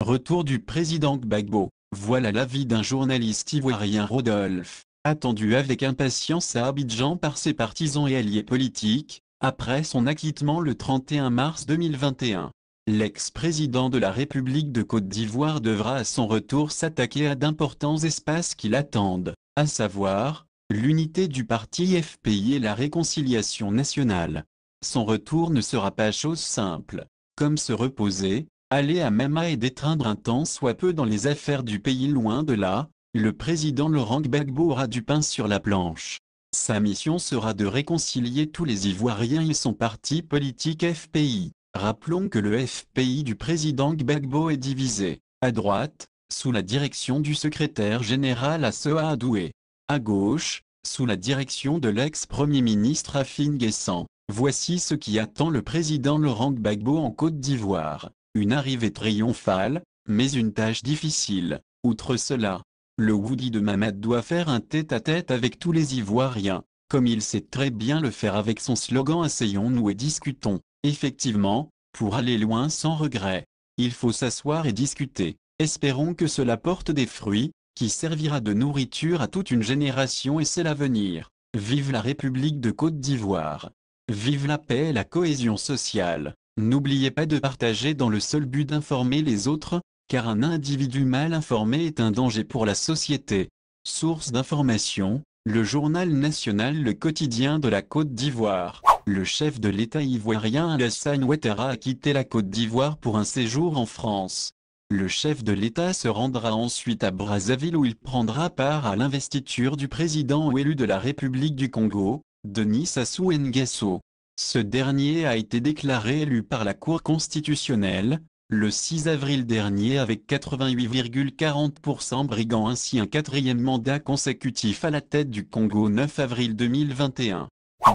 Retour du président Gbagbo. Voilà l'avis d'un journaliste ivoirien Rodolphe, attendu avec impatience à Abidjan par ses partisans et alliés politiques, après son acquittement le 31 mars 2021. L'ex-président de la République de Côte d'Ivoire devra à son retour s'attaquer à d'importants espaces qui l'attendent, à savoir, l'unité du parti FPI et la réconciliation nationale. Son retour ne sera pas chose simple. Comme se reposer, aller à Mema et détreindre un tant soit peu dans les affaires du pays loin de là, le président Laurent Gbagbo aura du pain sur la planche. Sa mission sera de réconcilier tous les Ivoiriens et son parti politique FPI. Rappelons que le FPI du président Gbagbo est divisé, à droite, sous la direction du secrétaire général Assoa Adoué. À gauche, sous la direction de l'ex-premier ministre Afin Guessan. Voici ce qui attend le président Laurent Gbagbo en Côte d'Ivoire. Une arrivée triomphale, mais une tâche difficile. Outre cela, le Woody de Mamad doit faire un tête-à-tête avec tous les Ivoiriens, comme il sait très bien le faire avec son slogan « Asseyons-nous et discutons ». Effectivement, pour aller loin sans regret, il faut s'asseoir et discuter. Espérons que cela porte des fruits, qui servira de nourriture à toute une génération et c'est l'avenir. Vive la République de Côte d'Ivoire! Vive la paix et la cohésion sociale! N'oubliez pas de partager dans le seul but d'informer les autres, car un individu mal informé est un danger pour la société. Source d'information, le journal national Le Quotidien de la Côte d'Ivoire. Le chef de l'État ivoirien Alassane Ouattara a quitté la Côte d'Ivoire pour un séjour en France. Le chef de l'État se rendra ensuite à Brazzaville où il prendra part à l'investiture du président élu de la République du Congo, Denis Sassou Nguesso. Ce dernier a été déclaré élu par la Cour constitutionnelle, le 6 avril dernier avec 88,40%, briguant ainsi un quatrième mandat consécutif à la tête du Congo 9 avril 2021.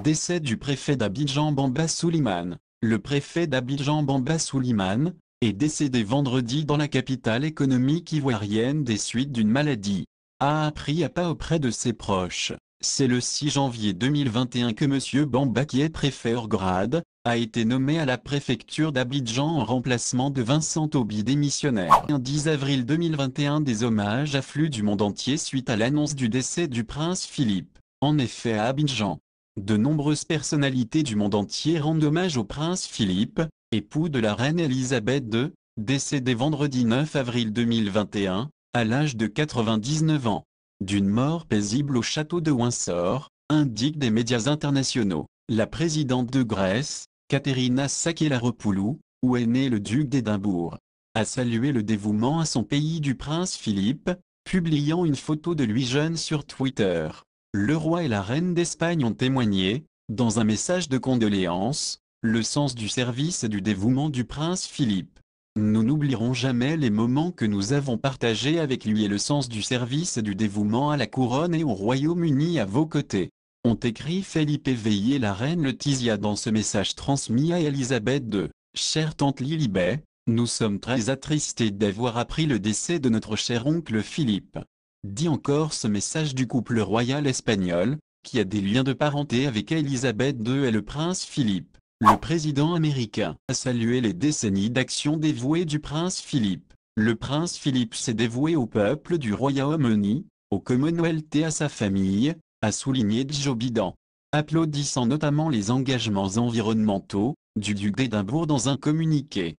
Décès du préfet d'Abidjan Bamba Soulimane. Le préfet d'Abidjan Bamba Soulimane est décédé vendredi dans la capitale économique ivoirienne des suites d'une maladie, a appris à pas auprès de ses proches. C'est le 6 janvier 2021 que M. Bamba, qui est préfet hors grade, a été nommé à la préfecture d'Abidjan en remplacement de Vincent Toby, démissionnaire. Le 10 avril 2021, des hommages affluent du monde entier suite à l'annonce du décès du prince Philippe. En effet, à Abidjan, de nombreuses personnalités du monde entier rendent hommage au prince Philippe, époux de la reine Elisabeth II, décédé vendredi 9 avril 2021, à l'âge de 99 ans. D'une mort paisible au château de Windsor, indiquent des médias internationaux. La présidente de Grèce, Katerina Sakellaropoulou, où est né le duc d'Édimbourg, a salué le dévouement à son pays du prince Philippe, publiant une photo de lui jeune sur Twitter. Le roi et la reine d'Espagne ont témoigné, dans un message de condoléances, le sens du service et du dévouement du prince Philippe. Nous n'oublierons jamais les moments que nous avons partagés avec lui et le sens du service et du dévouement à la couronne et au Royaume-Uni à vos côtés, ont écrit Felipe VI et la reine Laetitia dans ce message transmis à Elisabeth II. Chère tante Lilibet, nous sommes très attristés d'avoir appris le décès de notre cher oncle Philippe. Dit encore ce message du couple royal espagnol, qui a des liens de parenté avec Elisabeth II et le prince Philippe. Le président américain a salué les décennies d'action dévouée du prince Philippe. Le prince Philippe s'est dévoué au peuple du Royaume-Uni, au Commonwealth et à sa famille, a souligné Joe Biden, applaudissant notamment les engagements environnementaux du duc d'Édimbourg dans un communiqué.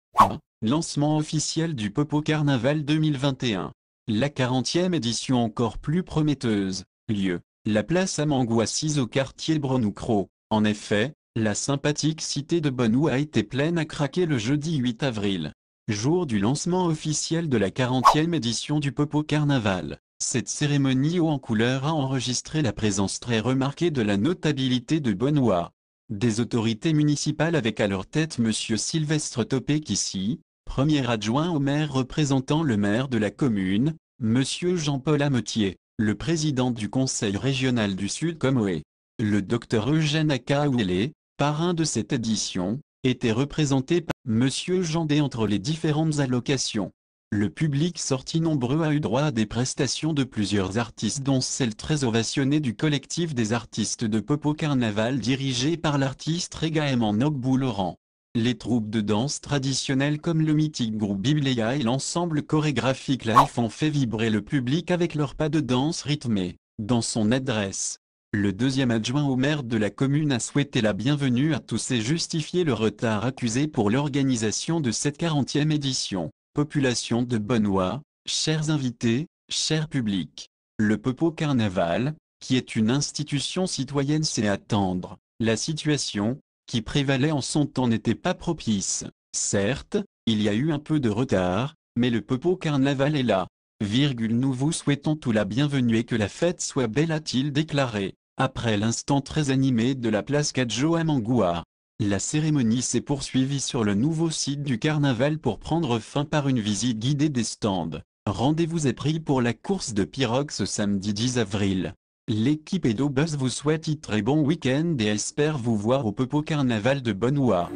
Lancement officiel du Popo Carnaval 2021. La 40e édition encore plus prometteuse. Lieu, la place Amango assise au quartier Bronoukro. En effet, la sympathique cité de Bonou a été pleine à craquer le jeudi 8 avril, jour du lancement officiel de la 40e édition du Popo Carnaval. Cette cérémonie haut en couleur a enregistré la présence très remarquée de la notabilité de Bonoua, des autorités municipales avec à leur tête M. Sylvestre Topé-Kissi, premier adjoint au maire représentant le maire de la commune, M. Jean-Paul Ametier, le président du conseil régional du Sud Comoé, le Dr Eugène Akaouélé, parrain de cette édition, était représenté par M. Jean D. Entre les différentes allocations, le public sorti nombreux a eu droit à des prestations de plusieurs artistes dont celle très ovationnée du collectif des artistes de Popo Carnaval dirigé par l'artiste Regaëman Nogbou Laurent. Les troupes de danse traditionnelles comme le mythique groupe Bibléa et l'ensemble chorégraphique Life ont fait vibrer le public avec leurs pas de danse rythmés. Dans son adresse, le deuxième adjoint au maire de la commune a souhaité la bienvenue à tous et justifié le retard accusé pour l'organisation de cette 40e édition. Population de Bonneoie, chers invités, chers publics. Le Popo Carnaval, qui est une institution citoyenne, sait attendre. La situation qui prévalait en son temps n'était pas propice. Certes, il y a eu un peu de retard, mais le Popo Carnaval est là. Nous vous souhaitons tout la bienvenue et que la fête soit belle, a-t-il déclaré, après l'instant très animé de la place Cadjo à Mangoua. La cérémonie s'est poursuivie sur le nouveau site du carnaval pour prendre fin par une visite guidée des stands. Rendez-vous est pris pour la course de pirogue ce samedi 10 avril. L'équipe EdoBuzz vous souhaite un très bon week-end et espère vous voir au Popo Carnaval de Bonneoie.